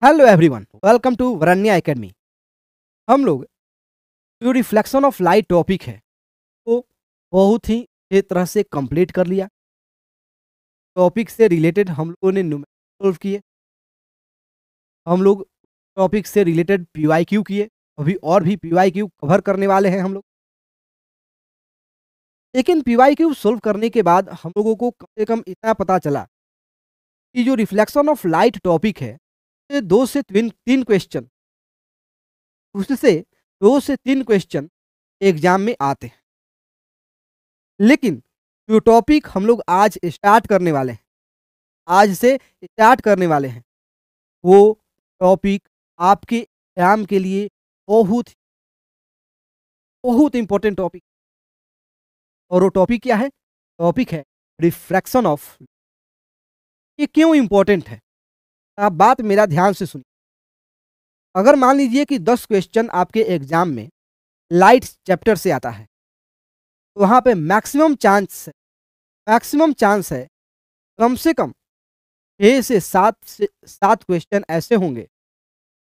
Hello everyone, welcome to Varanya academy. हम लोग जो रिफ्लेक्शन ऑफ लाइट टॉपिक है वो बहुत ही अच्छे तरह से कंप्लीट कर लिया। टॉपिक से रिलेटेड हम लोगों ने न्यूमेरिकल सॉल्व किए, हम लोग टॉपिक से रिलेटेड पीवाईक्यू किए, अभी और भी पीवाईक्यू कवर करने वाले हैं हम लोग। लेकिन पीवाईक्यू सॉल्व करने के बाद हम लोगों को कम से कम इतना पता चला कि जो रिफ्लेक्शन ऑफ लाइट टॉपिक है ये 2 से 3 क्वेश्चन, उससे 2 से 3 क्वेश्चन एग्जाम में आते हैं। लेकिन जो टॉपिक हम लोग आज स्टार्ट करने वाले हैं, आज से स्टार्ट करने वाले हैं, वो टॉपिक आपके एग्जाम के लिए बहुत बहुत इंपॉर्टेंट टॉपिक। और वो टॉपिक क्या है? टॉपिक है रिफ्रैक्शन ऑफ। ये क्यों इंपॉर्टेंट है? आप बात मेरा ध्यान से सुनिए। अगर मान लीजिए कि 10 क्वेश्चन आपके एग्जाम में लाइट चैप्टर से आता है, तो वहाँ पे मैक्सिमम चांस है कम से कम 6 से 7 क्वेश्चन ऐसे होंगे,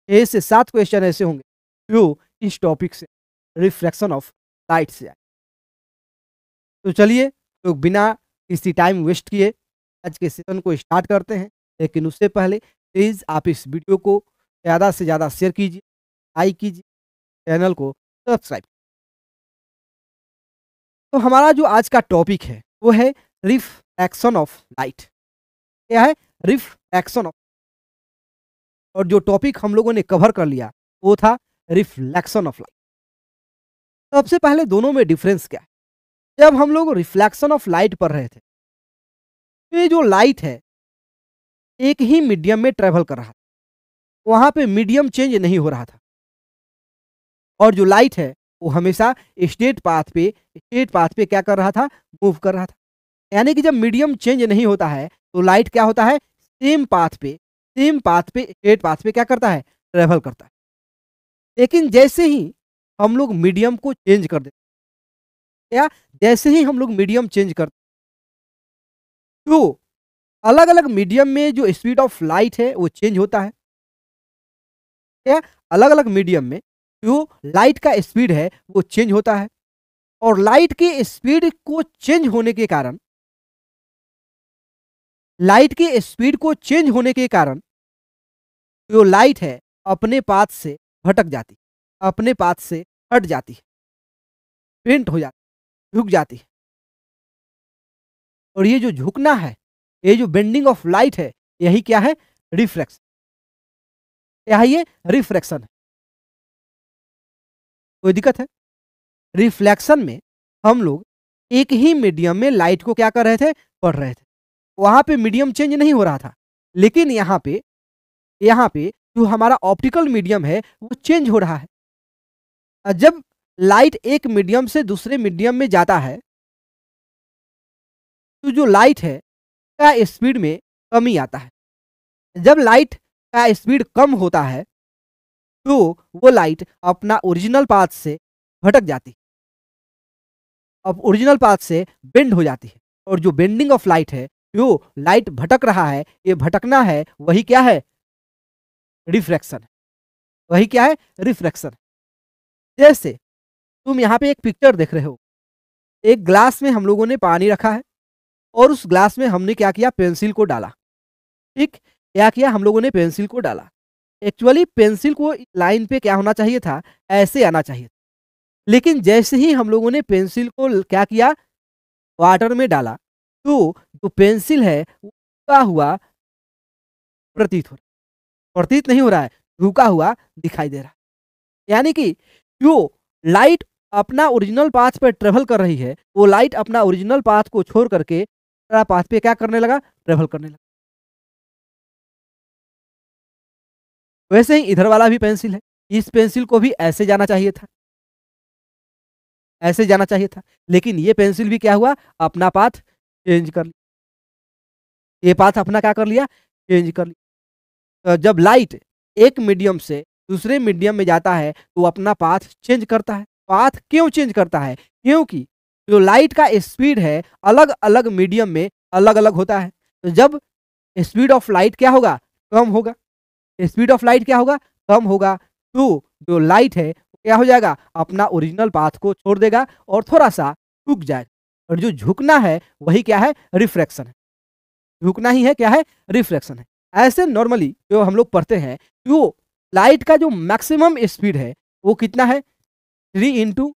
6 से 7 क्वेश्चन ऐसे होंगे जो इस टॉपिक से रिफ्लेक्शन ऑफ लाइट से आए। तो चलिए, तो बिना किसी टाइम वेस्ट किए आज के सेशन को स्टार्ट करते हैं। लेकिन उससे पहले प्लीज़ आप इस वीडियो को ज़्यादा से ज़्यादा शेयर कीजिए, लाइक कीजिए, चैनल को सब्सक्राइब। तो हमारा जो आज का टॉपिक है वो है रिफ्रैक्शन ऑफ लाइट। क्या है? Refraction of. और जो टॉपिक हम लोगों ने कवर कर लिया वो था रिफ्लेक्शन ऑफ लाइट। सबसे पहले दोनों में डिफरेंस क्या है? जब हम लोग रिफ्लेक्शन ऑफ लाइट पढ़ रहे थे, तो ये जो लाइट है एक ही मीडियम में ट्रेवल कर रहा था, वहां पे मीडियम चेंज नहीं हो रहा था। और जो लाइट है वो हमेशा स्ट्रेट पाथ पे क्या कर रहा था? मूव कर रहा था। यानी कि जब मीडियम चेंज नहीं होता है तो लाइट क्या होता है? सेम पाथ पे स्ट्रेट पाथ पे क्या करता है? ट्रेवल करता है। लेकिन जैसे ही हम लोग मीडियम को चेंज कर देते, क्या जैसे ही हम लोग मीडियम चेंज करते, तो अलग अलग मीडियम में जो स्पीड ऑफ लाइट है वो चेंज होता है। क्या अलग अलग मीडियम में जो लाइट का स्पीड है वो चेंज होता है। और लाइट के स्पीड को चेंज होने के कारण जो लाइट है अपने पाथ से भटक जाती है, अपने पाथ से हट जाती है, बेंट हो जाती है, झुक जाती है। और ये जो झुकना है, ये जो बेंडिंग ऑफ लाइट है, यही क्या है? रिफ्रैक्शन। क्या है ये? रिफ्रैक्शन है। कोई दिक्कत है? रिफ्लेक्शन में हम लोग एक ही मीडियम में लाइट को क्या कर रहे थे? पढ़ रहे थे। वहां पे मीडियम चेंज नहीं हो रहा था। लेकिन यहाँ पे जो हमारा ऑप्टिकल मीडियम है वो चेंज हो रहा है। जब लाइट एक मीडियम से दूसरे मीडियम में जाता है तो जो लाइट है का स्पीड में कमी आता है। जब लाइट का स्पीड कम होता है तो वो लाइट अपना ओरिजिनल पाथ से भटक जाती है, अब ओरिजिनल पाथ से बेंड हो जाती है। और जो बेंडिंग ऑफ लाइट है, जो लाइट भटक रहा है, ये भटकना है, वही क्या है? रिफ्रैक्शन है। वही क्या है? रिफ्रैक्शन। जैसे तुम यहाँ पे एक पिक्चर देख रहे हो, एक ग्लास में हम लोगों ने पानी रखा है और उस ग्लास में हमने क्या किया? पेंसिल को डाला। ठीक, क्या किया? हम लोगों ने पेंसिल को डाला। एक्चुअली पेंसिल को लाइन पे क्या होना चाहिए था? ऐसे आना चाहिए था। लेकिन जैसे ही हम लोगों ने पेंसिल को क्या किया? वाटर में डाला, तो जो पेंसिल है वो झुका हुआ प्रतीत नहीं हो रहा है, झुका हुआ दिखाई दे रहा है। यानी कि जो लाइट अपना ओरिजिनल पाथ पे ट्रेवल कर रही है, वो लाइट अपना ओरिजिनल पाथ को छोड़ करके पाथ पे क्या करने लगा? ट्रेवल करने लगा। वैसे ही इधर वाला भी पेंसिल है, इस पेंसिल को भी ऐसे जाना चाहिए था, ऐसे जाना चाहिए था। लेकिन ये पेंसिल भी क्या हुआ? अपना पाथ चेंज कर लिया। ये पाथ अपना क्या कर लिया? चेंज कर लिया। जब लाइट एक मीडियम से दूसरे मीडियम में जाता है तो अपना पाथ चेंज करता है। पाथ क्यों चेंज करता है? क्योंकि जो लाइट का स्पीड है अलग अलग मीडियम में अलग अलग होता है। तो जब स्पीड ऑफ लाइट क्या होगा? कम होगा। स्पीड ऑफ लाइट क्या होगा, कम होगा, तो जो लाइट है वो क्या हो जाएगा, अपना ओरिजिनल पाथ को छोड़ देगा और थोड़ा सा झुक जाएगा। और जो झुकना है वही क्या है, रिफ्रैक्शन है। झुकना ही है क्या है, रिफ्लेक्शन है। ऐसे नॉर्मली जो हम लोग पढ़ते हैं, जो लाइट का जो मैक्सिमम स्पीड है वो कितना है, 3 इंटू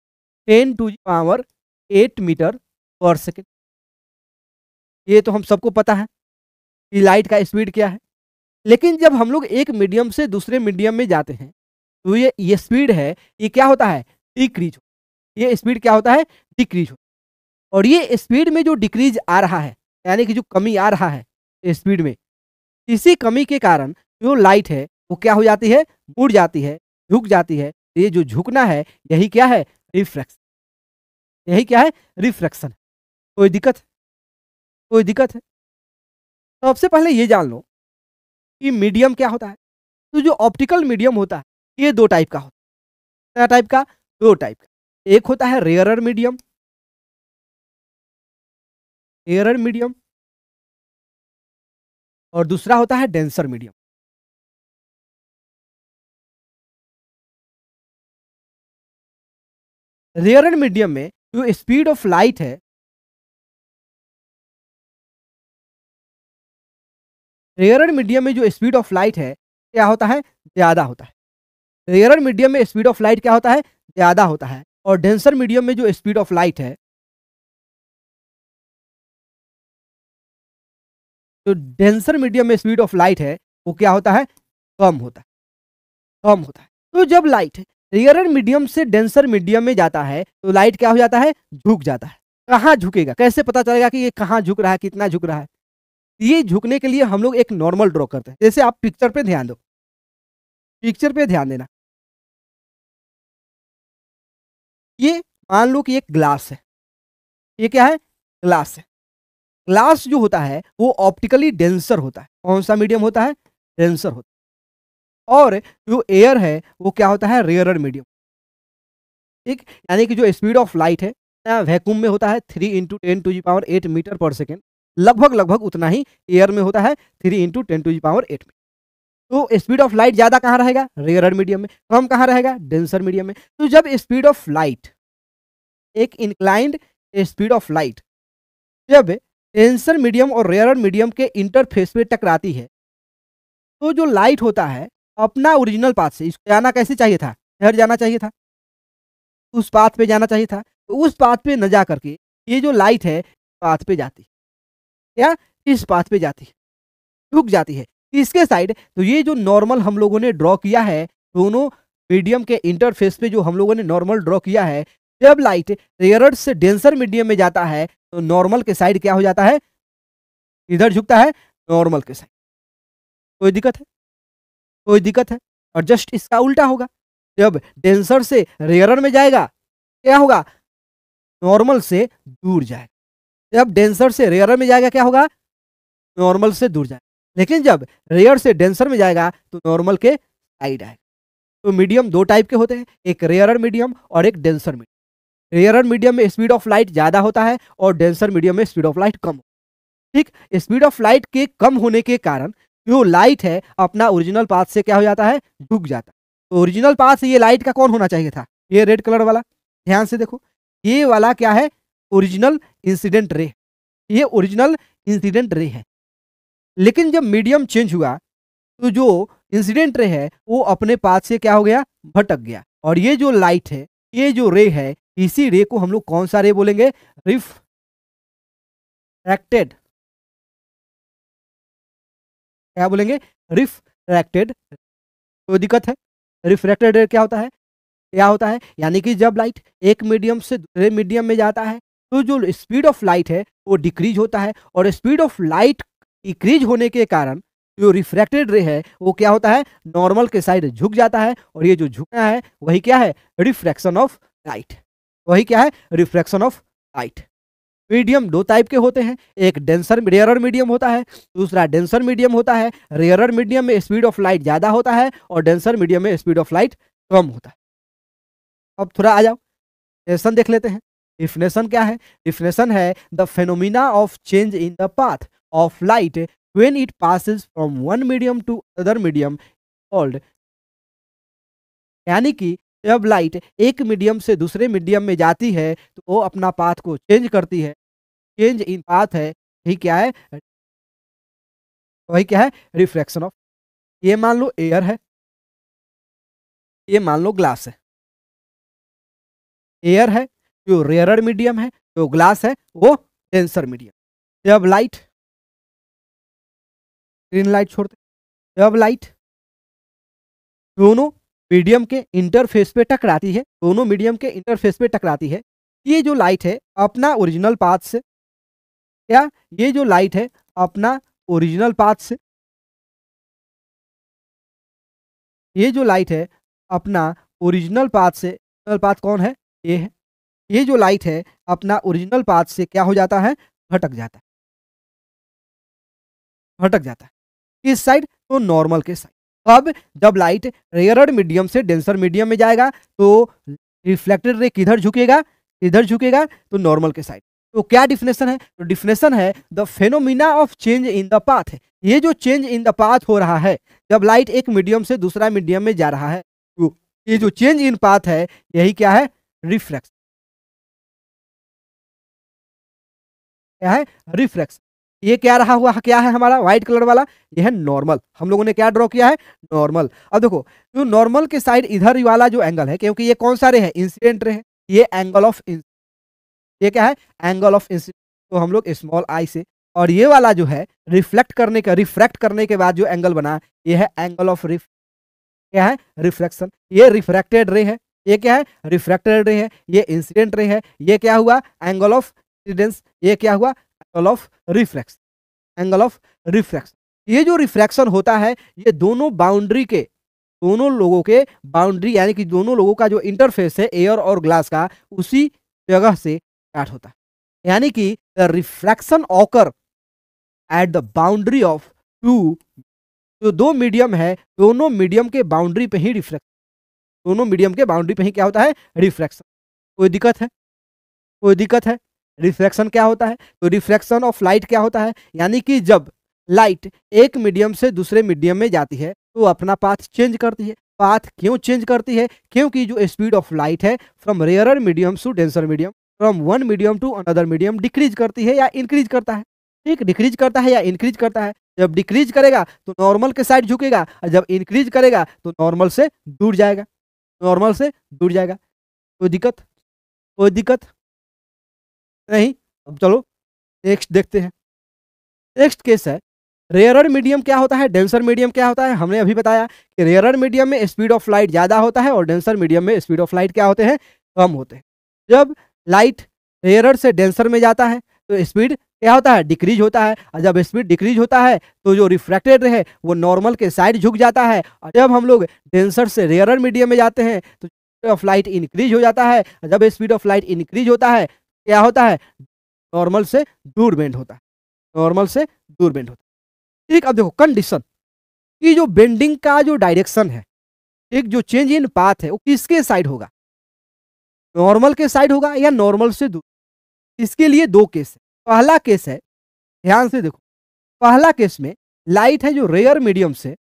10⁸ मीटर पर सेकेंड। ये तो हम सबको पता है कि लाइट का स्पीड क्या है। लेकिन जब हम लोग एक मीडियम से दूसरे मीडियम में जाते हैं तो ये स्पीड है, ये क्या होता है, डिक्रीज। ये स्पीड क्या होता है, डिक्रीज। और ये स्पीड में जो डिक्रीज आ रहा है, यानी कि जो कमी आ रहा है स्पीड में, इसी कमी के कारण जो लाइट है वो क्या हो जाती है, मुड़ जाती है, झुक जाती है। ये जो झुकना है यही क्या है, रिफ्रैक्शन। यही क्या है, रिफ्रैक्शन। कोई दिक्कत है? कोई दिक्कत है? तो सबसे पहले ये जान लो कि मीडियम क्या होता है। तो जो ऑप्टिकल मीडियम होता है ये दो टाइप का होता है। क्या टाइप का, दो टाइप का। एक होता है रेयरर मीडियम, रेयरर मीडियम, और दूसरा होता है डेंसर मीडियम। रेयरर मीडियम में जो स्पीड ऑफ लाइट है, रेयरर मीडियम में जो स्पीड ऑफ लाइट है क्या होता है, ज्यादा होता है। रेयरर मीडियम में स्पीड ऑफ लाइट क्या होता है, ज्यादा होता है। और डेंसर मीडियम में जो स्पीड ऑफ लाइट है, जो डेंसर मीडियम में स्पीड ऑफ लाइट है वो क्या होता है, कम होता है, कम होता है। तो जब लाइट रेयरर मीडियम से डेंसर मीडियम में जाता है तो लाइट क्या हो जाता है, झुक जाता है। कहाँ झुकेगा, कैसे पता चलेगा कि ये कहाँ झुक रहा है, कितना झुक रहा है। ये झुकने के लिए हम लोग एक नॉर्मल ड्रॉ करते हैं। जैसे आप पिक्चर पे ध्यान दो, पिक्चर पे ध्यान देना। ये मान लो कि एक ग्लास है, ये क्या है, ग्लास है। ग्लास जो होता है वो ऑप्टिकली डेंसर होता है। कौन सा मीडियम होता है, डेंसर होता है। और जो एयर है वो क्या होता है, रेयरर मीडियम। ठीक, यानी कि जो स्पीड ऑफ लाइट है वैक्यूम में होता है 3 × 10⁸ मीटर पर सेकेंड, लगभग लगभग उतना ही एयर में होता है 3 × 10⁸ मीटर। तो स्पीड ऑफ लाइट ज्यादा कहाँ रहेगा, रेयरर मीडियम में। कम कहाँ रहेगा, डेंसर मीडियम में। तो जब स्पीड ऑफ लाइट, एक इंक्लाइंड स्पीड ऑफ लाइट जब डेंसर मीडियम और रेयरर मीडियम के इंटरफेस पे टकराती है, तो जो लाइट होता है अपना ओरिजिनल पाथ से, इसको जाना कैसे चाहिए था, इधर जाना चाहिए था, उस पाथ पे जाना चाहिए था। तो उस पाथ पे न जा करके ये जो लाइट है पाथ पे जाती है, क्या, इस पाथ पे जाती है, रुक जाती है इसके साइड। तो ये जो नॉर्मल हम लोगों ने ड्रॉ किया है, दोनों मीडियम के इंटरफेस पे जो हम लोगों ने नॉर्मल ड्रॉ किया है, जब लाइट रेयरर से डेंसर मीडियम में जाता है तो नॉर्मल के साइड क्या हो जाता है, इधर झुकता है, नॉर्मल के साइड। कोई दिक्कत है, कोई दिक्कत है। और जस्ट इसका उल्टा होगा, जब डेंसर से रेयरर में जाएगा क्या होगा, नॉर्मल से दूर जाएगा। जब डेंसर से रेयरर में जाएगा क्या होगा, नॉर्मल से दूर जाएगा। लेकिन जब रेयर से डेंसर में जाएगा तो नॉर्मल के साइड आएगा। तो मीडियम दो टाइप के होते हैं, एक रेयरर मीडियम और एक डेंसर मीडियम। रेयरर मीडियम में स्पीड ऑफ लाइट ज्यादा होता है और डेंसर मीडियम में स्पीड ऑफ लाइट कम। ठीक, स्पीड ऑफ लाइट के कम होने के कारण जो लाइट है अपना ओरिजिनल पाथ से क्या हो जाता है, झुक जाता है। तो ओरिजिनल पाथ ये लाइट का कौन होना चाहिए था, ये रेड कलर वाला। ध्यान से देखो, ये वाला क्या है, ओरिजिनल इंसिडेंट रे, ये ओरिजिनल इंसिडेंट रे है। लेकिन जब मीडियम चेंज हुआ तो जो इंसिडेंट रे है वो अपने पाथ से क्या हो गया, भटक गया। और ये जो लाइट है, ये जो रे है, इसी रे को हम लोग कौन सा रे बोलेंगे, रिफ्रैक्टेड। क्या बोलेंगे, रिफ्रैक्टेड। कोई दिक्कत है, रिफ्रैक्टेड रे क्या होता है, क्या होता है, यानी कि जब लाइट एक मीडियम से दूसरे मीडियम में जाता है तो जो स्पीड ऑफ लाइट है वो डिक्रीज होता है। और स्पीड ऑफ लाइट डिक्रीज होने के कारण जो रिफ्रैक्टेड रे है वो क्या होता है, नॉर्मल के साइड झुक जाता है। और ये जो झुकना है वही क्या है, रिफ्रैक्शन ऑफ लाइट। वही क्या है, रिफ्रैक्शन ऑफ लाइट। मीडियम दो टाइप के होते हैं, एक डेंसर रेयरर मीडियम होता है, दूसरा डेंसर मीडियम होता है। रेयरर मीडियम में स्पीड ऑफ लाइट ज्यादा होता है और डेंसर मीडियम में स्पीड ऑफ लाइट कम होता है। अब थोड़ा आ जाओ, डेफिनेशन देख लेते हैं। डिफिनेशन क्या है, डिफिनेशन है the phenomena of change in the path of light when it passes from one medium to other medium called, यानी कि जब लाइट एक मीडियम से दूसरे मीडियम में जाती है तो वो अपना पाथ को चेंज करती है। चेंज इन पाथ है, यही क्या है, वही क्या है, रिफ्रैक्शन ऑफ। ये मान लो एयर है, ये मान लो ग्लास है। एयर है जो रेयरर मीडियम है, जो ग्लास है वो डेंसर मीडियम। जब लाइट, ग्रीन लाइट छोड़ते, जब लाइट दोनों मीडियम के इंटरफेस पे टकराती है, दोनों मीडियम के इंटरफेस पे टकराती है, ये जो लाइट है अपना ओरिजिनल पाथ से, क्या, ये जो लाइट है अपना ओरिजिनल पाथ से, ये जो लाइट है अपना ओरिजिनल पाथ से, ओरिजिनल पाथ कौन है, ये है, ये जो लाइट है अपना ओरिजिनल पाथ से क्या हो जाता है, भटक जाता है, भटक जाता है किस साइड, तो नॉर्मल के साइड। अब जब लाइट रेयरर मीडियम से डेंसर मीडियम में जाएगा तो रिफ्लेक्टेड रे किधर झुकेगा, किधर झुकेगा, तो नॉर्मल के साइड। तो क्या डिफिनेशन है, तो डिफिनेशन है the phenomena of change in the path है, ये जो चेंज इन द पाथ हो रहा है जब लाइट एक मीडियम से दूसरा मीडियम में जा रहा है, तो ये जो चेंज इन पाथ है यही क्या है, रिफ्रैक्शन, क्या है, रिफ्रैक्शन। ये क्या रहा हुआ, क्या है हमारा व्हाइट कलर वाला, ये है नॉर्मल, हम लोगों ने क्या ड्रॉ किया है, नॉर्मल। अब देखो जो नॉर्मल के साइड इधर वाला जो एंगल है, क्योंकि ये कौन सा रे है, इंसिडेंट रे है, ये एंगल ऑफ, ये क्या है, एंगल ऑफ इंसिडेंट, तो हम लोग स्मॉल आई से, और ये वाला जो है रिफ्लेक्ट करने का, रिफ्रैक्ट करने के बाद जो एंगल बना ये है एंगल ऑफ क्या है, रिफ्लेक्शन। ये रिफ्रैक्टेड रे है, ये क्या है, रिफ्रैक्टेड रे है, ये इंसिडेंट रे है, ये क्या हुआ, एंगल ऑफ इंसिडेंस, ये क्या हुआ, angle of refraction, angle of refraction. ये जो रिफ्रैक्शन होता है ये दोनों बाउंड्री के, दोनों लोगों के बाउंड्री, यानी कि दोनों लोगों का जो इंटरफेस है एयर और ग्लास का, उसी जगह से स्टार्ट होता है, यानी कि the refraction occur at the boundary of two, जो दो मीडियम है दोनों मीडियम के बाउंड्री पे ही रिफ्रैक्ट, दोनों मीडियम के बाउंड्री पे ही क्या होता है, रिफ्रैक्शन। कोई दिक्कत है, कोई दिक्कत है, रिफ्रैक्शन क्या होता है, तो रिफ्रैक्शन ऑफ लाइट क्या होता है, यानी कि जब लाइट एक मीडियम से दूसरे मीडियम में जाती है तो अपना पाथ चेंज करती है। पाथ क्यों चेंज करती है, क्योंकि जो स्पीड ऑफ लाइट है from rarer medium to denser medium, from one medium to another medium decrease करती है या इंक्रीज करता है, ठीक, डिक्रीज करता है या इंक्रीज करता है। जब डिक्रीज करेगा तो नॉर्मल के साइड झुकेगा, और जब इंक्रीज करेगा तो नॉर्मल से दूर जाएगा, नॉर्मल से दूर जाएगा। कोई दिक्कत, कोई दिक्कत नहीं। अब चलो नेक्स्ट देखते हैं। नेक्स्ट केस है, रेयरर मीडियम क्या होता है, डेंसर मीडियम क्या होता है। हमने अभी बताया कि रेयरर मीडियम में स्पीड ऑफ लाइट ज़्यादा होता है और डेंसर मीडियम में स्पीड ऑफ लाइट क्या होते हैं, कम होते हैं। जब लाइट रेयरर से डेंसर में जाता है तो स्पीड क्या होता है, डिक्रीज होता है, और जब स्पीड डिक्रीज होता है तो जो रिफ्रैक्टेड है वो नॉर्मल के साइड झुक जाता है, और जब हम लोग डेंसर से रेयरर मीडियम में जाते हैं तो स्पीड ऑफ लाइट इंक्रीज हो जाता है, और जब स्पीड ऑफ लाइट इंक्रीज होता है क्या होता है, नॉर्मल से दूर बेंड होता है, नॉर्मल से दूर बेंड होता है। ठीक, अब देखो कंडीशन कि जो बेंडिंग का जो डायरेक्शन है, एक जो चेंज इन पाथ है वो किसके साइड होगा, नॉर्मल के साइड होगा या नॉर्मल से दूर। इसके लिए दो केस है। पहला केस है, ध्यान से देखो, पहला केस में लाइट है जो रेयर मीडियम से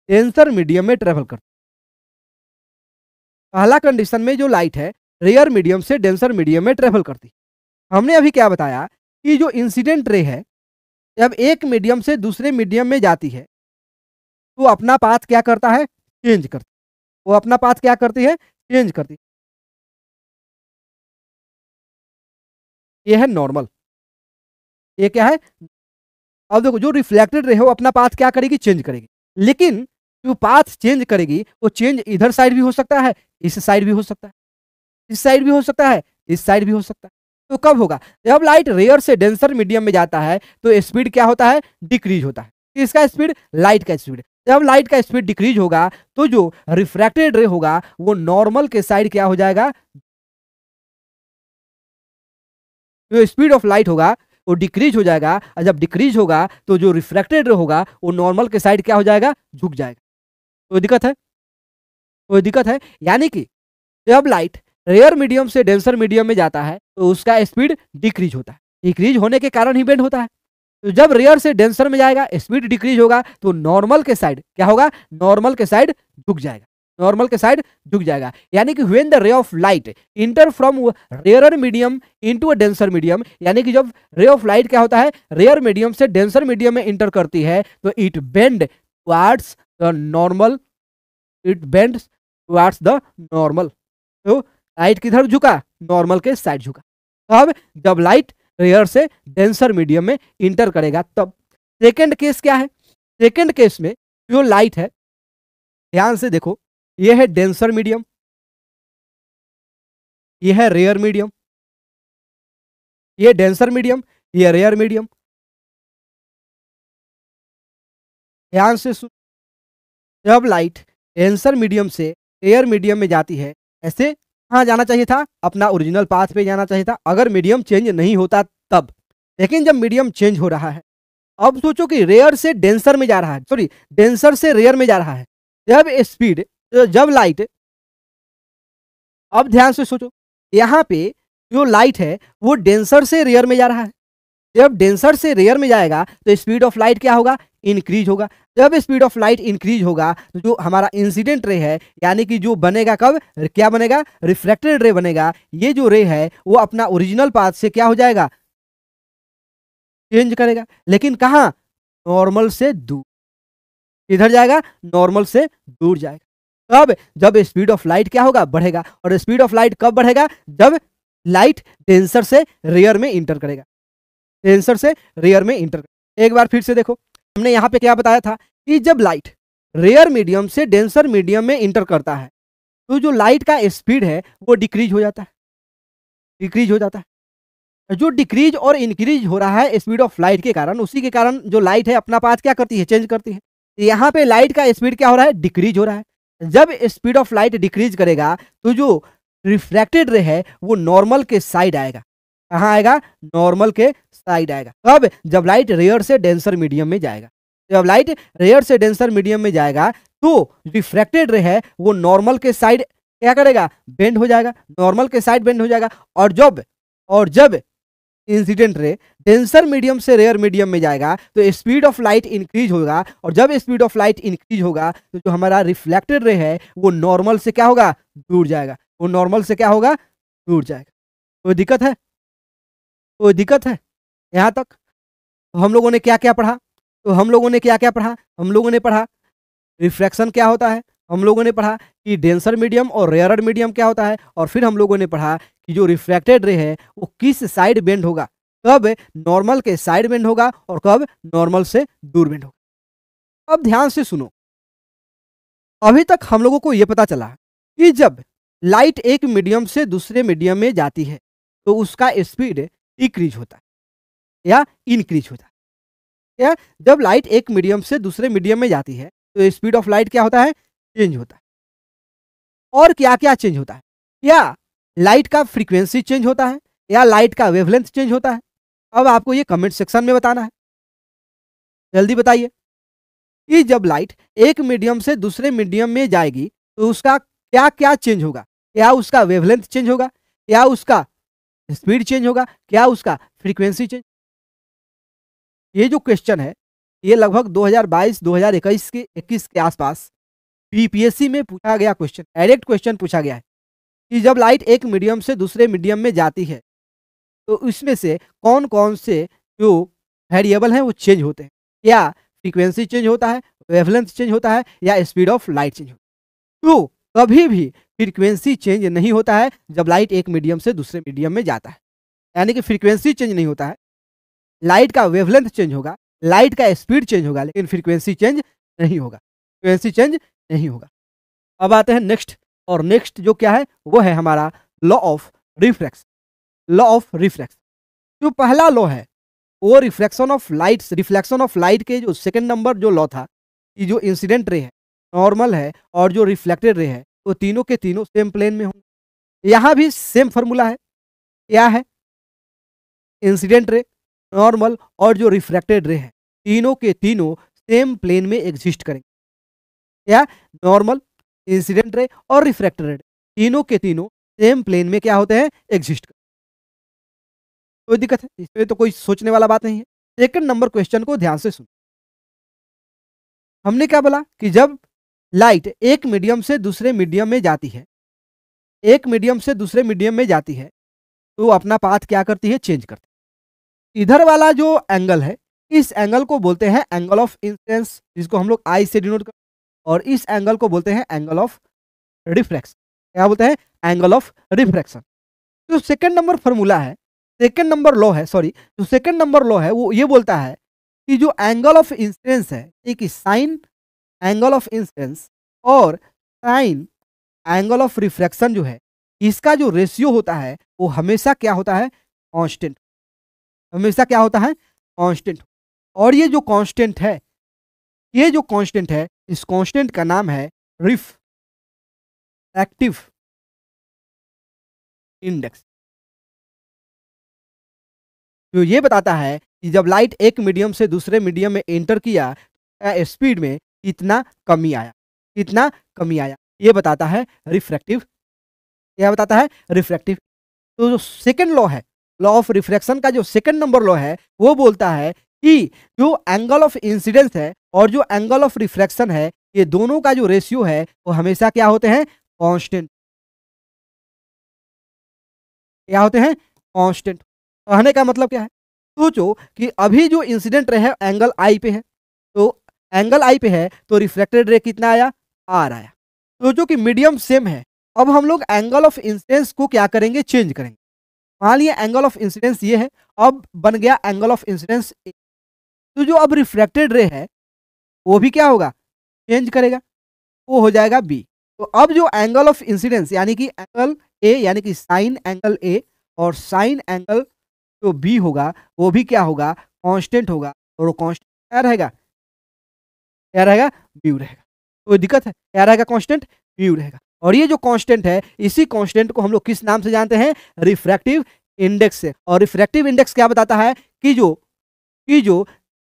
डेंसर मीडियम में ट्रेवल करती है। पहला कंडीशन में जो लाइट है रेयर मीडियम से डेंसर मीडियम में ट्रेवल करती है। हमने अभी क्या बताया कि जो इंसिडेंट रे है जब एक मीडियम से दूसरे मीडियम में जाती है तो अपना पाथ क्या करता है, चेंज करती है। वो अपना पाथ क्या करती है, चेंज करती है। ये है नॉर्मल, ये क्या है। अब देखो जो रिफ्लेक्टेड रे हो अपना पाथ क्या करेगी, चेंज करेगी, लेकिन जो पाथ चेंज करेगी वो चेंज इधर साइड भी हो सकता है, इस साइड भी हो सकता है, इस साइड भी हो सकता है, इस साइड भी हो सकता है। तो कब होगा, जब लाइट रेयर से डेंसर मीडियम में जाता है तो स्पीड क्या होता है, डिक्रीज होता है। किसका स्पीड, लाइट का स्पीड। जब लाइट का स्पीड डिक्रीज होगा तो जो रिफ्रैक्टेड रे होगा वो नॉर्मल के साइड क्या हो जाएगा, जो स्पीड ऑफ लाइट होगा वो डिक्रीज हो जाएगा, और जब डिक्रीज होगा तो जो रिफ्रैक्टेड रे होगा वो नॉर्मल के साइड क्या हो जाएगा, झुक जाएगा। कोई दिक्कत है, कोई दिक्कत है। यानी कि जब लाइट रेयर मीडियम से डेंसर मीडियम में जाता है तो उसका स्पीड डिक्रीज होता है, डिक्रीज होने के कारण ही बेंड होता है। तो जब रेयर से डेंसर में जाएगा स्पीड डिक्रीज होगा, तो नॉर्मल के साइड क्या होगा, नॉर्मल के साइड झुक जाएगा, नॉर्मल के साइड झुक जाएगा। यानी कि when the ray of light enter from rare medium into a denser medium, यानी कि जब रे ऑफ लाइट क्या होता है, रेयर मीडियम से डेंसर मीडियम में इंटर करती है, तो it bend towards the normal, it bends towards the normal. तो लाइट किधर झुका, नॉर्मल के साइड झुका। तो अब जब लाइट रेयर से डेंसर मीडियम में इंटर करेगा तब। सेकंड केस क्या है, सेकंड केस में जो लाइट है, ध्यान से देखो, ये है डेंसर मीडियम, ये है रेयर मीडियम, ये डेंसर मीडियम, ये रेयर मीडियम। ध्यान से सुन, जब लाइट डेंसर मीडियम से रेयर मीडियम में जाती है, ऐसे कहाँ जाना चाहिए था, अपना ओरिजिनल पाथ पे जाना चाहिए था, अगर मीडियम चेंज नहीं होता तब। लेकिन जब मीडियम चेंज हो रहा है, अब सोचो कि रेयर से डेंसर में जा रहा है, सॉरी डेंसर से रेयर में जा रहा है, जब स्पीड, जब लाइट, अब ध्यान से सोचो, यहाँ पे जो लाइट है वो डेंसर से रेयर में जा रहा है, जब डेंसर से रेयर में जाएगा तो स्पीड ऑफ लाइट क्या होगा, इंक्रीज होगा। जब स्पीड ऑफ लाइट इंक्रीज होगा तो जो हमारा इंसिडेंट रे है, यानी कि जो बनेगा कब, क्या बनेगा, रिफ्लेक्टेड रे बनेगा। ये जो रे है वो अपना ओरिजिनल पाथ से क्या हो जाएगा, चेंज करेगा, लेकिन कहाँ, नॉर्मल से दूर। इधर जाएगा, नॉर्मल से दूर जाएगा। कब, जब स्पीड ऑफ लाइट क्या होगा, बढ़ेगा। और स्पीड ऑफ लाइट कब बढ़ेगा, जब लाइट डेंसर से रेयर में इंटर करेगा, डेंसर से रेयर में इंटर। एक बार फिर से देखो, हमने यहाँ पे क्या बताया था कि जब लाइट रेयर मीडियम से डेंसर मीडियम में इंटर करता है तो जो लाइट का स्पीड है वो डिक्रीज हो जाता है, डिक्रीज हो जाता है। जो डिक्रीज और इंक्रीज हो रहा है स्पीड ऑफ लाइट के कारण, उसी के कारण जो लाइट है अपना पाथ क्या करती है, चेंज करती है। यहाँ पे लाइट का स्पीड क्या हो रहा है, डिक्रीज हो रहा है। जब स्पीड ऑफ लाइट डिक्रीज करेगा तो जो रिफ्लेक्टेड रे है वो नॉर्मल के साइड आएगा। कहाँ आएगा, नॉर्मल के साइड आएगा। कब, जब लाइट रेयर से डेंसर मीडियम में जाएगा। जब लाइट रेयर से डेंसर मीडियम में जाएगा तो रिफ्लेक्टेड रे है वो नॉर्मल के साइड क्या करेगा, बेंड हो जाएगा, नॉर्मल के साइड बेंड हो जाएगा। और जब इंसिडेंट रे डेंसर मीडियम से रेयर मीडियम में जाएगा तो स्पीड ऑफ लाइट इंक्रीज होगा। और जब स्पीड ऑफ लाइट इंक्रीज होगा तो जो हमारा रिफ्लेक्टेड रे है वो नॉर्मल से क्या होगा, दूर जाएगा। वो नॉर्मल से क्या होगा, दूर जाएगा। कोई दिक्कत है, कोई दिक्कत है यहाँ तक? तो हम लोगों ने क्या क्या पढ़ा, तो हम लोगों ने क्या क्या पढ़ा, हम लोगों ने पढ़ा रिफ्रैक्शन क्या होता है, हम लोगों ने पढ़ा कि डेंसर मीडियम और रेयर मीडियम क्या होता है, और फिर हम लोगों ने पढ़ा कि जो रिफ्रैक्टेड रे है वो किस साइड बेंड होगा, कब नॉर्मल के साइड बेंड होगा और कब नॉर्मल से दूर बेंड होगा। अब ध्यान से सुनो, अभी तक हम लोगों को यह पता चला कि जब लाइट एक मीडियम से दूसरे मीडियम में जाती है तो उसका स्पीड डिक्रीज होता है या इंक्रीज होता है। या जब लाइट एक मीडियम से दूसरे मीडियम में जाती है तो स्पीड ऑफ लाइट क्या होता है, चेंज होता है। और क्या क्या चेंज होता है, या लाइट का फ्रीक्वेंसी चेंज होता है, या लाइट का वेवलेंथ चेंज होता है। अब आपको ये कमेंट सेक्शन में बताना है, जल्दी बताइए कि जब लाइट एक मीडियम से दूसरे मीडियम में जाएगी तो उसका क्या क्या चेंज होगा, क्या उसका वेवलेंथ चेंज होगा, क्या उसका स्पीड चेंज होगा, क्या उसका फ्रीक्वेंसी चेंज। ये जो क्वेश्चन है ये लगभग 2022-2021 के 21 के आसपास बीपीएससी में पूछा गया क्वेश्चन, डायरेक्ट क्वेश्चन पूछा गया है कि जब लाइट एक मीडियम से दूसरे मीडियम में जाती है तो इसमें से कौन कौन से जो वेरिएबल हैं वो चेंज होते हैं, या फ्रीक्वेंसी चेंज होता है, वेवलेंथ चेंज होता है, या स्पीड ऑफ लाइट चेंज होता है। तो कभी भी फ्रीक्वेंसी चेंज नहीं होता है जब लाइट एक मीडियम से दूसरे मीडियम में जाता है, यानी कि फ्रीक्वेंसी चेंज नहीं होता है। लाइट का वेवलेंथ चेंज होगा, लाइट का स्पीड चेंज होगा, लेकिन फ्रीक्वेंसी चेंज नहीं होगा, फ्रीक्वेंसी चेंज नहीं होगा। अब आते हैं नेक्स्ट, और नेक्स्ट जो क्या है वो है हमारा law of refraction. Law of refraction जो पहला लॉ है वो reflection of light, reflection of light के जो सेकंड नंबर जो लॉ था कि जो इंसिडेंट रे है, नॉर्मल है और जो रिफ्लेक्टेड रे है वो तीनों के तीनों सेम प्लेन में होंगे। यहाँ भी सेम फॉर्मूला है, क्या है, इंसिडेंट रे, नॉर्मल और जो रिफ्रैक्टेड रे है तीनों के तीनों सेम प्लेन में एग्जिस्ट करेंगे। या नॉर्मल, इंसिडेंट रे और रिफ्रैक्टेड रे तीनों के तीनों सेम प्लेन में क्या होते हैं, एग्जिस्ट। कोई दिक्कत है इसमें, तो कोई सोचने वाला बात नहीं है। सेकंड नंबर क्वेश्चन को ध्यान से सुन। हमने क्या बोला कि जब लाइट एक मीडियम से दूसरे मीडियम में जाती है, एक मीडियम से दूसरे मीडियम में जाती है, तो अपना पाथ क्या करती है, चेंज करती है। इधर वाला जो एंगल है, इस एंगल को बोलते हैं एंगल ऑफ इंसिडेंस, जिसको हम लोग आई से डिनोट करते हैं, और इस एंगल को बोलते हैं एंगल ऑफ रिफ्रैक्शन। क्या बोलते हैं, एंगल ऑफ रिफ्रैक्शन। तो सेकंड नंबर फॉर्मूला है, सेकंड नंबर लॉ है, सॉरी, जो सेकंड नंबर लॉ है वो ये बोलता है कि जो एंगल ऑफ इंसिडेंस है, एक साइन एंगल ऑफ इंसिडेंस और साइन एंगल ऑफ रिफ्रैक्शन जो है, इसका जो रेशियो होता है वो हमेशा क्या होता है, कांस्टेंट। हमेशा क्या होता है, कांस्टेंट। और ये जो कांस्टेंट है, ये जो कांस्टेंट है, इस कांस्टेंट का नाम है रिफ्रैक्टिव इंडेक्स, जो ये बताता है कि जब लाइट एक मीडियम से दूसरे मीडियम में एंटर किया, स्पीड में कितना कमी आया, कितना कमी आया, ये बताता है रिफ्रैक्टिव। क्या बताता है, रिफ्रैक्टिव। तो जो सेकंड लॉ है, लॉ ऑफ रिफ्रैक्शन का जो सेकंड नंबर लॉ है, वो बोलता है कि जो एंगल ऑफ इंसिडेंस है और जो एंगल ऑफ रिफ्रैक्शन है, ये दोनों का जो रेशियो है वो हमेशा क्या होते हैं, कांस्टेंट। क्या होते हैं, कांस्टेंट। कहने का मतलब क्या है, सोचो कि अभी जो इंसिडेंट रे है एंगल आई पे है, तो एंगल आई पे है तो रिफ्लेक्टेड रे कितना आया, आर आया। सोचो कि मीडियम सेम है, अब हम लोग एंगल ऑफ इंसिडेंस को क्या करेंगे, चेंज करेंगे। मान लिया एंगल ऑफ इंसिडेंस ये है, अब बन गया एंगल ऑफ इंसिडेंस ए। तो जो अब रिफ्लेक्टेड रे है वो भी क्या होगा, चेंज करेगा, वो हो जाएगा बी। तो अब जो एंगल ऑफ इंसिडेंस यानी कि एंगल ए, यानी कि साइन एंगल ए और साइन एंगल जो बी होगा वो भी क्या होगा, कांस्टेंट होगा। और वो कांस्टेंट क्या रहेगा, क्या रहेगा, म्यू रहेगा। कोई दिक्कत है, क्या रहेगा, कांस्टेंट म्यू रहेगा। और ये जो कांस्टेंट है, इसी कांस्टेंट को हम लोग किस नाम से जानते हैं, रिफ्रैक्टिव इंडेक्स से। और रिफ्रैक्टिव इंडेक्स क्या बताता है कि जो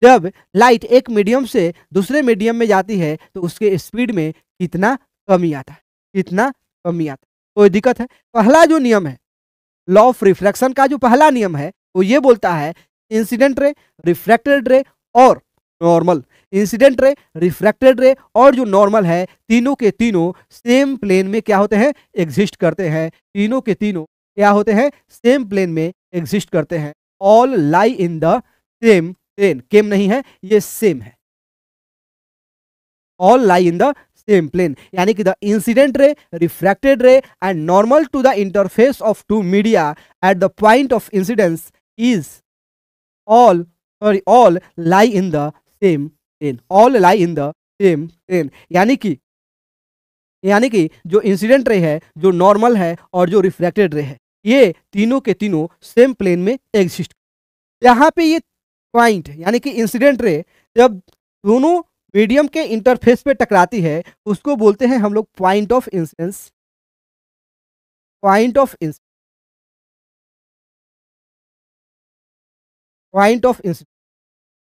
जब लाइट एक मीडियम से दूसरे मीडियम में जाती है तो उसके स्पीड में कितना कमी आता है, कितना कमी आता है। कोई दिक्कत है। पहला जो नियम है, लॉ ऑफ रिफ्रैक्शन का जो पहला नियम है, वो ये बोलता है इंसिडेंट रे, रिफ्रैक्टेड रे और नॉर्मल। इंसिडेंट रे, रिफ्रैक्टेड रे और जो नॉर्मल है, तीनों के तीनों सेम प्लेन में क्या होते हैं, एग्जिस्ट करते हैं। तीनों के तीनों क्या होते हैं, सेम प्लेन में एग्जिस्ट करते हैं। All lie in the same plane, केम नहीं है, ये सेम है। All lie in the same plane, यानी कि the incident ray, refracted ray and normal to the interface of two media at the point of incidence is all lie in the same plane, all lie in the same plane. यानी कि जो incident ray है, जो normal है और जो refracted रे है, ये तीनों के तीनों सेम प्लेन में एग्जिस्ट। यहाँ पे ये पॉइंट यानी कि इंसिडेंट रे जब दोनों मीडियम के इंटरफेस पे टकराती है, उसको बोलते हैं हम लोग point of incidence. Point of point of incidence,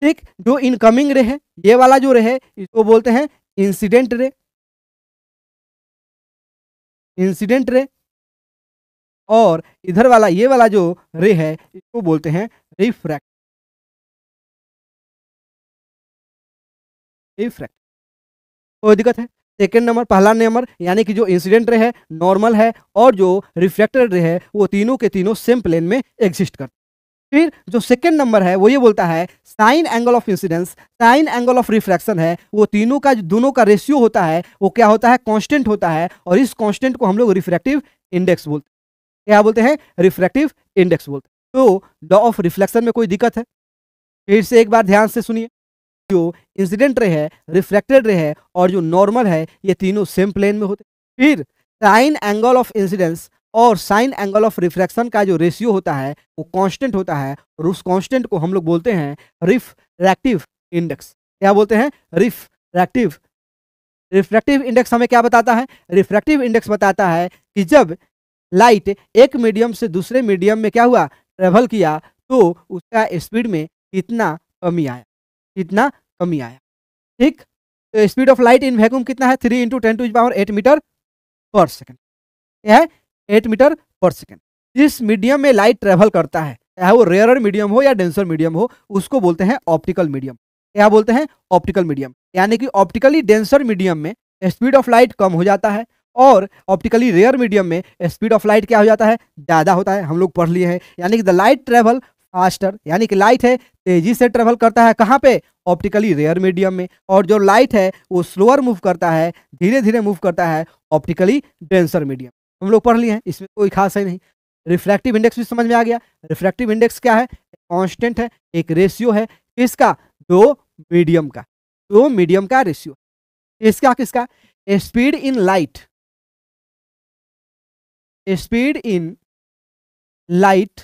ठीक। जो इनकमिंग रे है, ये वाला जो रे है, इसको बोलते हैं इंसिडेंट रे, इंसिडेंट रे। और इधर वाला ये वाला जो रे है, इसको बोलते हैं रिफ्रैक्ट, रिफ्रैक्ट। कोई दिक्कत है। सेकेंड नंबर, पहला नंबर यानी कि जो इंसिडेंट रे है, नॉर्मल है और जो रिफ्लेक्टेड रे है, वो तीनों के तीनों सेम प्लेन में एग्जिस्ट करते हैं। फिर जो सेकेंड नंबर है वो ये बोलता है sign angle of incidence, sign angle of refraction है, वो तीनों का दोनों का रेशियो होता है, वो क्या होता है, कांस्टेंट होता है। और इस कांस्टेंट को हम लोग रिफ्रैक्टिव इंडेक्स बोलते हैं। क्या बोलते हैं, रिफ्रैक्टिव इंडेक्स बोलते हैं। तो लॉ ऑफ रिफ्लेक्शन में कोई दिक्कत है, फिर से एक बार ध्यान से सुनिए। जो इंसिडेंट रे है, रिफ्लेक्टेड रे है और जो नॉर्मल है, ये तीनों सेम प्लेन में होते हैं। फिर साइन एंगल ऑफ इंसिडेंस और साइन एंगल ऑफ रिफ्रैक्शन का जो रेशियो होता है वो कांस्टेंट होता है, और उस कांस्टेंट को हम लोग बोलते हैं रिफ्रैक्टिव इंडेक्स। क्या बोलते हैं, रिफ्रैक्टिव। रिफ्रैक्टिव इंडेक्स हमें क्या बताता है, रिफ्रैक्टिव इंडेक्स बताता है कि जब लाइट एक मीडियम से दूसरे मीडियम में क्या हुआ, ट्रेवल किया, तो उसका स्पीड में कितना कमी आया, कितना कमी आया। ठीक। तो speed of light in vacuum कितना है, 3 × 10⁸ मीटर पर सेकेंड। यह है 8 मीटर पर सेकेंड। जिस मीडियम में लाइट ट्रेवल करता है, चाहे वो रेयरर मीडियम हो या डेंसर मीडियम हो, उसको बोलते हैं ऑप्टिकल मीडियम। क्या बोलते हैं? Optical medium. यानी कि ऑप्टिकली डेंसर मीडियम में स्पीड ऑफ लाइट कम हो जाता है और ऑप्टिकली रेयर मीडियम में स्पीड ऑफ लाइट क्या हो जाता है? ज़्यादा होता है। हम लोग पढ़ लिए हैं। यानी कि द लाइट ट्रेवल फास्टर, यानी कि लाइट है तेजी से ट्रेवल करता है कहाँ पे? ऑप्टिकली रेयर मीडियम में। और जो लाइट है वो स्लोअर मूव करता है, धीरे धीरे मूव करता है ऑप्टिकली डेंसर मीडियम। हम लोग पढ़ लिए हैं, इसमें कोई खास है नहीं। रिफ्रैक्टिव इंडेक्स भी समझ में आ गया। रिफ्रैक्टिव इंडेक्स क्या है? कांस्टेंट है, एक रेशियो है। किसका? दो मीडियम का। दो मीडियम का रेशियो। इसका किसका? Speed in light, speed in light,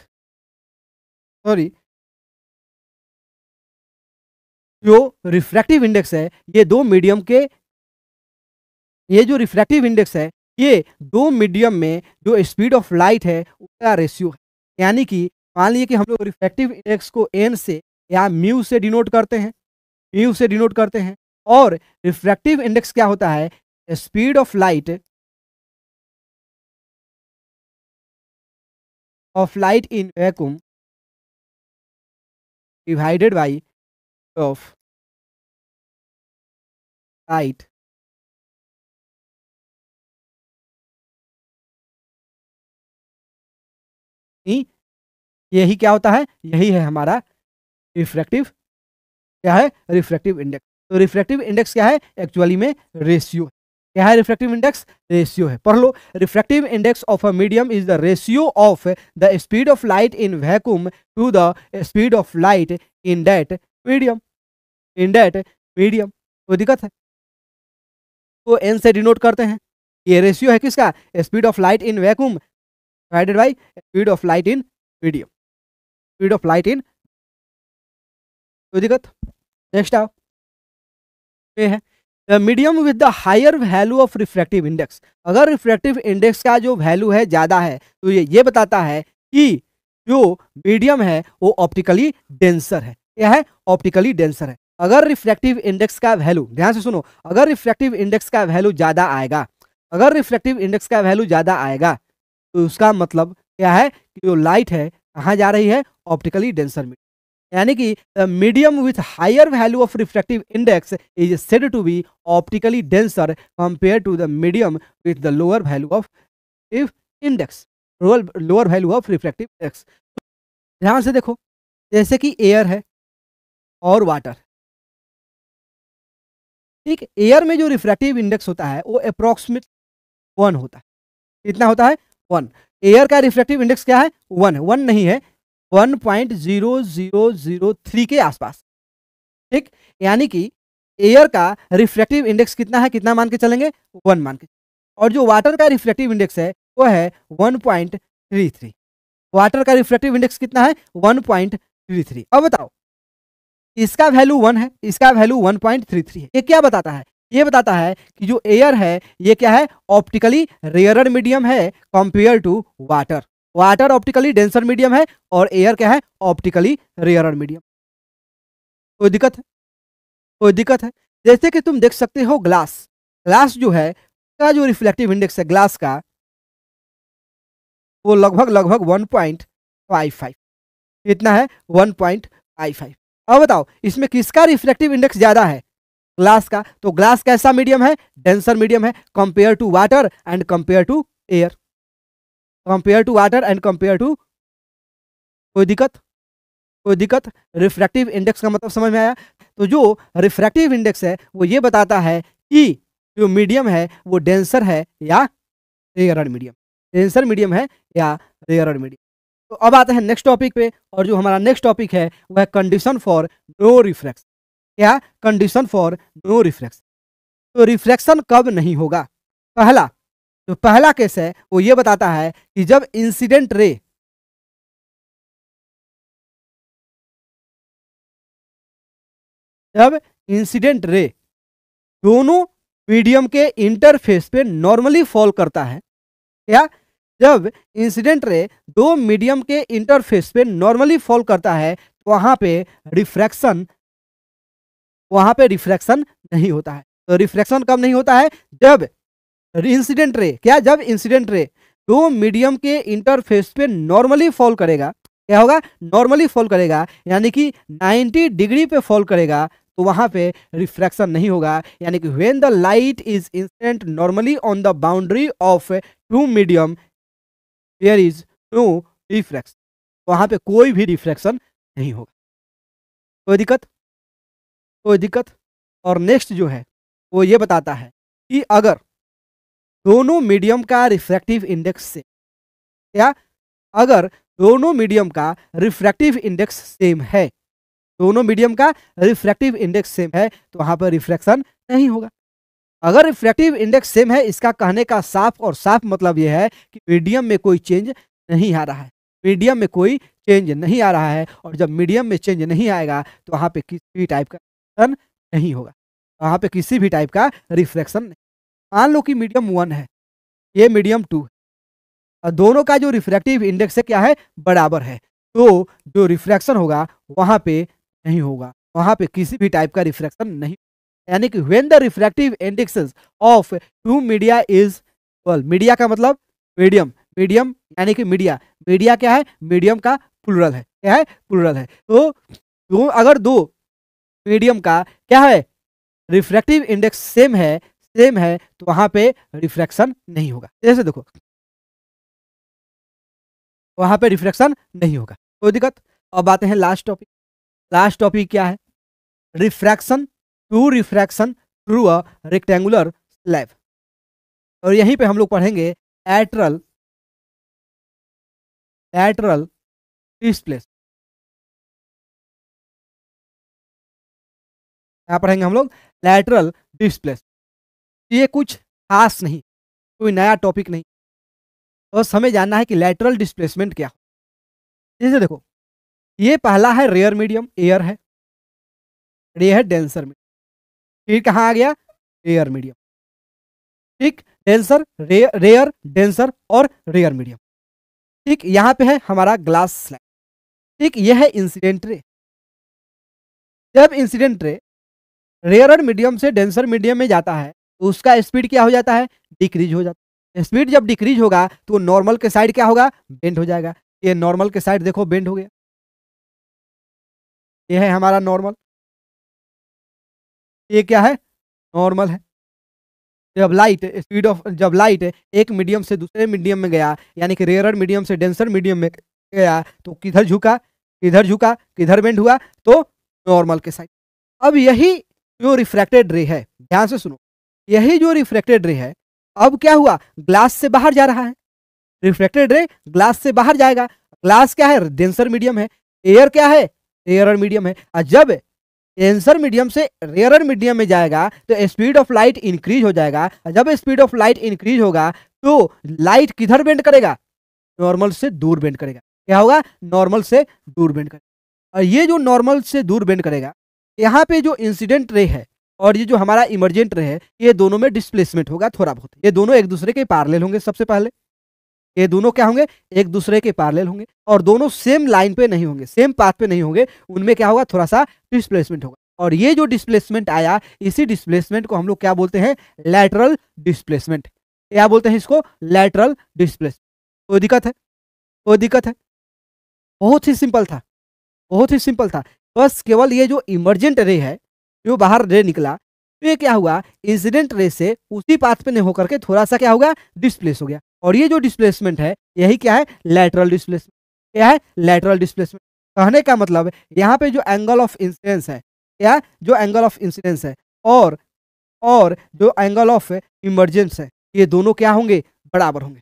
sorry, जो रिफ्रैक्टिव इंडेक्स है ये दो मीडियम के, ये जो रिफ्रैक्टिव इंडेक्स है ये दो मीडियम में जो स्पीड ऑफ लाइट है उसका रेशियो है। यानी कि मान लीजिए कि हम लोग रिफ्रैक्टिव इंडेक्स को एन से या म्यू से डिनोट करते हैं, म्यू से डिनोट करते हैं। और रिफ्रैक्टिव इंडेक्स क्या होता है? Speed of light, in vacuum divided by of light यही क्या होता है? यही है हमारा रिफ्रैक्टिव, क्या है? Refractive index. तो रिफ्रैक्टिव इंडेक्स क्या है? एक्चुअली में रेशियो। क्या है रिफ्रैक्टिव इंडेक्स? रेशियो है। पढ़ लो, refractive index of a medium is the ratio of the speed of light in vacuum to the speed of light in that medium, in that medium. कोई दिक्कत है? तो एन से डिनोट करते हैं। ये रेशियो है किसका? Speed of light in vacuum divided by speed of light in medium, speed of light in. कोई दिक्कत? नेक्स्ट आओ, ये है the medium with the higher value of refractive index. अगर रिफ्रैक्टिव इंडेक्स का जो वैल्यू है ज़्यादा है तो ये बताता है कि जो मीडियम है वो ऑप्टिकली डेंसर है। क्या है? ऑप्टिकली डेंसर है। अगर रिफ्रैक्टिव इंडेक्स का वैल्यू, ध्यान से सुनो, अगर रिफ्रैक्टिव इंडेक्स का वैल्यू ज़्यादा आएगा, अगर रिफ्रैक्टिव इंडेक्स का वैल्यू ज़्यादा आएगा तो उसका मतलब क्या है कि जो लाइट है कहाँ जा रही है? ऑप्टिकली डेंसर में। यानी कि medium with higher value of refractive index is said to be optically denser compare to the medium with the lower value of index, lower value of refractive index. ध्यान से देखो, जैसे कि एयर है और वाटर, ठीक। एयर में जो रिफ्रैक्टिव इंडेक्स होता है वो अप्रोक्सीमेट 1 होता है। कितना होता है? 1। एयर का रिफ्रैक्टिव इंडेक्स क्या है? 1 है। 1 नहीं है, 1.0003 के आसपास, ठीक। यानी कि एयर का रिफ्रैक्टिव इंडेक्स कितना है? कितना मान के चलेंगे? 1 मान के। और जो वाटर का रिफ्रैक्टिव इंडेक्स है वो है 1.33। वाटर का रिफ्रैक्टिव इंडेक्स कितना है? 1.33। अब बताओ, इसका वैल्यू 1 है, इसका वैल्यू 1.33 है। ये क्या बताता है? ये बताता है कि जो एयर है ये क्या है? ऑप्टिकली रेयरर मीडियम है compare to water. Water optically denser medium है और एयर क्या है? Optically rarer medium. कोई दिक्कत है? कोई दिक्कत है? जैसे कि तुम देख सकते हो ग्लास, ग्लास जो है का जो रिफ्लेक्टिव इंडेक्स है ग्लास का वो लगभग लगभग 1.55। कितना है? 1.55। अब बताओ इसमें किसका रिफ्लेक्टिव इंडेक्स ज्यादा है? ग्लास का। तो ग्लास कैसा मीडियम है? डेंसर मीडियम है compare to water and compare to air, compare to water and compare to. कोई दिक्कत? कोई दिक्कत? रिफ्रैक्टिव इंडेक्स का मतलब समझ में आया? तो जो रिफ्रैक्टिव इंडेक्स है वो ये बताता है कि जो मीडियम है वो डेंसर है या रेयरर मीडियम, डेंसर मीडियम है या रेयरर मीडियम। तो अब आते हैं नेक्स्ट टॉपिक पे, और जो हमारा नेक्स्ट टॉपिक है वह कंडीशन फॉर नो रिफ्रैक्शन। क्या? Condition for no refraction. तो रिफ्रैक्शन कब नहीं होगा? पहला, जो पहला केस है वो ये बताता है कि जब इंसिडेंट रे, जब इंसिडेंट रे दोनों मीडियम के इंटरफेस पे नॉर्मली फॉल करता है। क्या? जब इंसिडेंट रे दो मीडियम के इंटरफेस पे नॉर्मली फॉल करता है तो वहां पे रिफ्रैक्शन, वहां पे रिफ्रैक्शन नहीं होता है। तो रिफ्रैक्शन कब नहीं होता है? जब इंसिडेंट रे, क्या? जब इंसिडेंट रे दो मीडियम के इंटरफेस पे नॉर्मली फॉल करेगा क्या होगा, नॉर्मली फॉल करेगा, यानी कि 90 डिग्री पे फॉल करेगा, तो वहां पे रिफ्रैक्शन नहीं होगा। यानी कि when the light is incident normally on the boundary of two medium there is no refraction, वहां पे कोई भी रिफ्रैक्शन नहीं होगा। कोई दिक्कत, कोई दिक्कत। और नेक्स्ट जो है वो ये बताता है कि अगर दोनों मीडियम का रिफ्रैक्टिव इंडेक्स से, क्या, अगर दोनों मीडियम का रिफ्रैक्टिव इंडेक्स सेम है, दोनों मीडियम का रिफ्रैक्टिव इंडेक्स सेम है, तो वहां पर रिफ्रैक्शन नहीं होगा। अगर रिफ्रैक्टिव इंडेक्स सेम है, इसका कहने का साफ और साफ मतलब यह है कि मीडियम में कोई चेंज नहीं आ रहा है, मीडियम में कोई चेंज नहीं आ रहा है। और जब मीडियम में चेंज नहीं आएगा तो वहां पे किसी भी टाइप का रिफ्रैक्शन नहीं होगा, वहां पे किसी भी टाइप का रिफ्रैक्शन नहीं। मान लो कि मीडियम 1 है, ये मीडियम 2 है, और दोनों का जो रिफ्रैक्टिव इंडेक्स है क्या है, बराबर है, तो जो रिफ्रैक्शन होगा वहां पे नहीं होगा, वहां पे किसी भी टाइप का रिफ्रैक्शन नहीं। यानी कि when the refractive indexes of two media is equal, media का मतलब मीडियम, मीडियम यानी कि मीडिया, मीडिया क्या है, मीडियम का प्लूरल है, क्या है, प्लूरल है। तो अगर दो मीडियम का क्या है, रिफ्रैक्टिव इंडेक्स सेम है, सेम है, तो वहां पे रिफ्रैक्शन नहीं होगा। जैसे देखो, वहां पे रिफ्रैक्शन नहीं होगा, कोई दिक्कत। अब आते हैं लास्ट टॉपिक। लास्ट टॉपिक क्या है, refraction to refraction through a rectangular slab. और यहीं पे हम लोग पढ़ेंगे लैटरल, लैटरल डिस्प्लेस। क्या पढ़ेंगे हम लोग, लैटरल डिस्प्लेस। ये कुछ खास नहीं, कोई नया टॉपिक नहीं, बस हमें जानना है कि लैटरल डिस्प्लेसमेंट क्या। जैसे देखो, ये पहला है रेयर मीडियम, एयर है, ये है डेंसर मीडियम, फिर कहाँ आ गया, एयर मीडियम, ठीक, डेंसर, रेयर, डेंसर और रेयर मीडियम। ठीक, यहाँ पे है हमारा ग्लास स्लैब। ठीक, यह है इंसिडेंट रे। जब इंसिडेंट रे रेयर मीडियम से डेंसर मीडियम में जाता है तो उसका स्पीड क्या हो जाता है, डिक्रीज हो जाता है। स्पीड जब डिक्रीज होगा तो नॉर्मल के साइड क्या होगा, बेंड हो जाएगा। ये नॉर्मल के साइड देखो बेंड हो गया, ये है हमारा नॉर्मल, ये क्या है, नॉर्मल है। जब लाइट स्पीड ऑफ, जब लाइट एक मीडियम से दूसरे मीडियम में गया, यानी कि रेयर मीडियम से डेंसर मीडियम में गया, तो किधर झुका, किधर झुका, किधर बेंड हुआ, तो नॉर्मल के साइड। अब यही जो रिफ्रैक्टेड रे है, ध्यान से सुनो, यही जो रिफ्रैक्टेड रे है, अब क्या हुआ, ग्लास से बाहर जा रहा है। रिफ्रैक्टेड रे ग्लास से बाहर जाएगा। ग्लास क्या है, डेंसर मीडियम है, एयर क्या है, रेयर मीडियम है। और जब डेंसर मीडियम से रेयर मीडियम में जाएगा तो स्पीड ऑफ लाइट इंक्रीज हो जाएगा। जब स्पीड ऑफ लाइट इंक्रीज होगा तो लाइट किधर बेंड करेगा, नॉर्मल से दूर बेंड करेगा। क्या होगा, नॉर्मल से दूर बेंड करेगा। और ये जो नॉर्मल से दूर बेंड करेगा, यहाँ पे जो इंसिडेंट रे है और ये जो हमारा इमरजेंट रे है, ये दोनों में डिस्प्लेसमेंट होगा थोड़ा बहुत। ये दोनों एक दूसरे के पैरेलल होंगे। सबसे पहले ये दोनों क्या होंगे, एक दूसरे के पैरेलल होंगे, और दोनों सेम लाइन पे नहीं होंगे, सेम पाथ पे नहीं होंगे। उनमें क्या होगा, थोड़ा सा डिस्प्लेसमेंट होगा। और ये जो डिस्प्लेसमेंट आया, इसी डिस्प्लेसमेंट को हम लोग क्या बोलते हैं, लैटरल डिस्प्लेसमेंट। क्या बोलते हैं इसको, लैटरल डिस्प्लेसमेंट। कोई दिक्कत है, कोई दिक्कत है, बहुत ही सिंपल था, बहुत ही सिंपल था। बस केवल ये जो इमरजेंट रे है, जो बाहर रे निकला, तो ये क्या हुआ, इंसिडेंट रे से उसी पाथ पे नहीं होकर के थोड़ा सा क्या होगा, डिस्प्लेस हो गया। और ये जो डिस्प्लेसमेंट है, यही क्या है, लैटरल डिस्प्लेसमेंट। क्या है, लैटरल डिस्प्लेसमेंट। कहने का मतलब यहाँ पे जो एंगल ऑफ इंसिडेंस है, क्या, जो एंगल ऑफ इंसिडेंस है और जो एंगल ऑफ इमरजेंस है, ये दोनों क्या होंगे, बराबर होंगे।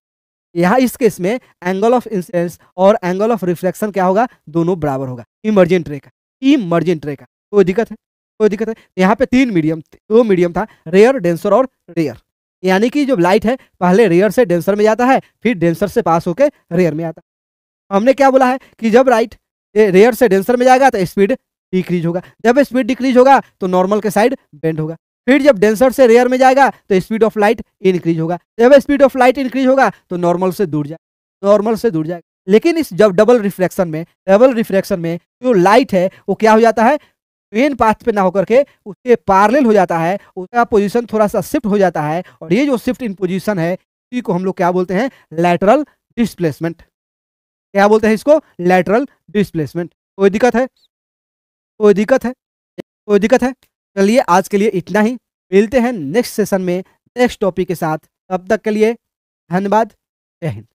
यहाँ इस केस में एंगल ऑफ इंसिडेंस और एंगल ऑफ रिफ्लेक्शन क्या होगा, दोनों बराबर होगा इमरजेंट रे का, इमरजेंट रे का। कोई दिक्कत है, कोई दिक्कत है। यहाँ पे दो मीडियम था, रेयर, डेंसर और रेयर। यानी कि जब लाइट है, पहले रेयर से डेंसर में जाता है, फिर डेंसर से पास होकर रेयर में आता है। हमने क्या बोला है कि जब लाइट रेयर से डेंसर में जाएगा तो स्पीड डिक्रीज होगा। जब स्पीड डिक्रीज होगा तो नॉर्मल के साइड बेंड होगा। फिर जब डेंसर से रेयर में जाएगा तो स्पीड ऑफ लाइट इंक्रीज होगा। जब स्पीड ऑफ लाइट इंक्रीज होगा तो नॉर्मल से दूर जाएगा, नॉर्मल से दूर जाएगा। लेकिन इस जब डबल रिफ्रैक्शन में जो लाइट है वो क्या हो जाता है, मेन पाथ पे ना होकर के उसके पैरेलल हो जाता है, उसका पोजीशन थोड़ा सा शिफ्ट हो जाता है। और ये जो शिफ्ट इन पोजीशन है, इसी को हम लोग क्या बोलते हैं, लैटरल डिस्प्लेसमेंट। क्या बोलते हैं इसको? Lateral displacement. कोई दिक्कत है? कोई दिक्कत है? कोई दिक्कत है? चलिए आज के लिए इतना ही। मिलते हैं नेक्स्ट सेशन में नेक्स्ट टॉपिक के साथ। तब तक के लिए धन्यवाद। जय हिंद।